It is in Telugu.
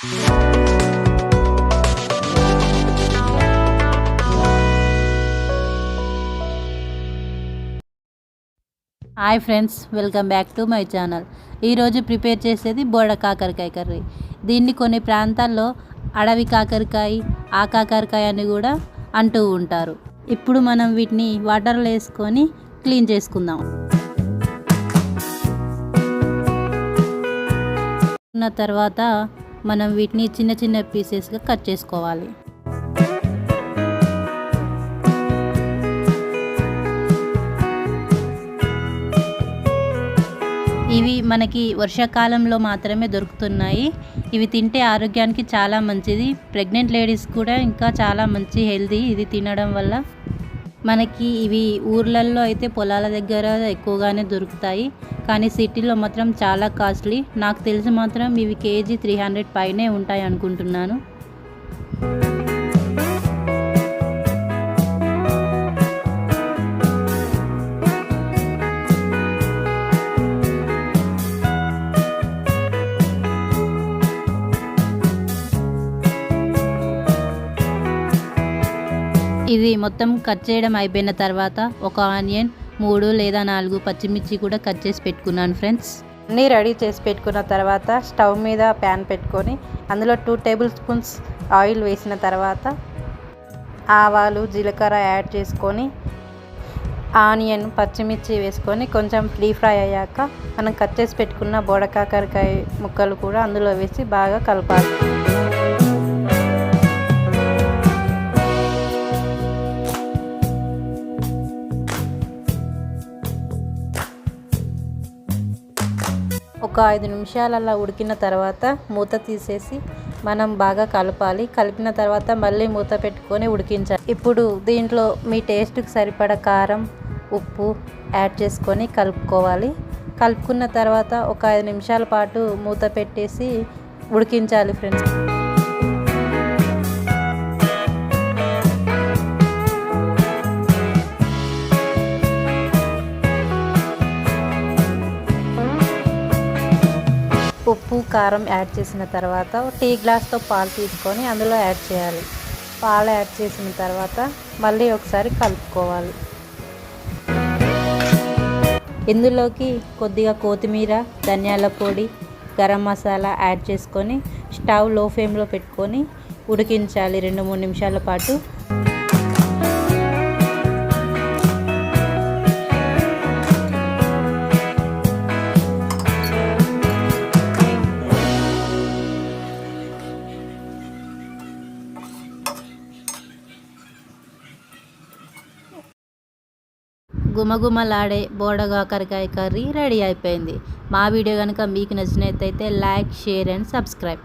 Hi friends, welcome back to my channel. ఈరోజు ప్రిపేర్ చేసేది బోడ కాకరకాయ కర్రీ. దీన్ని కొన్ని ప్రాంతాల్లో అడవి కాకరకాయ, ఆ కాకరకాయ అని కూడా అంటూ ఉంటారు. ఇప్పుడు మనం వీటిని వాటర్లో వేసుకొని క్లీన్ చేసుకుందాం. తర్వాత మనం వీటిని చిన్న చిన్న పీసెస్గా కట్ చేసుకోవాలి. ఇవి మనకి వర్షాకాలంలో మాత్రమే దొరుకుతున్నాయి. ఇవి తింటే ఆరోగ్యానికి చాలా మంచిది. ప్రెగ్నెంట్ లేడీస్ కూడా ఇంకా చాలా మంచి హెల్తీ ఇది తినడం వల్ల. మనకి ఇవి ఊర్లలో అయితే పొలాల దగ్గర ఎక్కువగానే దొరుకుతాయి, కానీ సిటీలో మాత్రం చాలా కాస్ట్లీ. నాకు తెలిసి మాత్రం ఇవి కేజీ 300 పైనే ఉంటాయి అనుకుంటున్నాను. ఇది మొత్తం కట్ చేయడం అయిపోయిన తర్వాత ఒక ఆనియన్, 3 లేదా 4 పచ్చిమిర్చి కూడా కట్ చేసి పెట్టుకున్నాను ఫ్రెండ్స్. అన్నీ రెడీ చేసి పెట్టుకున్న తర్వాత స్టవ్ మీద ప్యాన్ పెట్టుకొని అందులో 2 టేబుల్ స్పూన్స్ ఆయిల్ వేసిన తర్వాత ఆవాలు, జీలకర్ర యాడ్ చేసుకొని ఆనియన్, పచ్చిమిర్చి వేసుకొని కొంచెం డీప్ ఫ్రై అయ్యాక మనం కట్ చేసి పెట్టుకున్న బోడ కాకరకాయ ముక్కలు కూడా అందులో వేసి బాగా కలపాలి. ఒక 5 నిమిషాలు అలా ఉడికిన తర్వాత మూత తీసేసి మనం బాగా కలపాలి. కలిపిన తర్వాత మళ్ళీ మూత పెట్టుకొని ఉడికించాలి. ఇప్పుడు దీంట్లో మీ టేస్ట్కి సరిపడా కారం, ఉప్పు యాడ్ చేసుకొని కలుపుకోవాలి. కలుపుకున్న తర్వాత ఒక 5 నిమిషాల పాటు మూత పెట్టేసి ఉడికించాలి ఫ్రెండ్స్. ఉప్పు, కారం యాడ్ చేసిన తర్వాత టీ గ్లాస్తో పాలు తీసుకొని అందులో యాడ్ చేయాలి. పాలు యాడ్ చేసిన తర్వాత మళ్ళీ ఒకసారి కలుపుకోవాలి. ఇందులోకి కొద్దిగా కొత్తిమీర, ధనియాల పొడి, గరం మసాలా యాడ్ చేసుకొని స్టవ్ లో ఫ్లేమ్లో పెట్టుకొని ఉడికించాలి 2-3 నిమిషాల పాటు. గుమగుమలాడే బోడ కాకరకాయ కర్రీ రెడీ అయిపోయింది. మా వీడియో కనుక మీకు నచ్చినట్లయితే లైక్, షేర్ అండ్ సబ్స్క్రైబ్.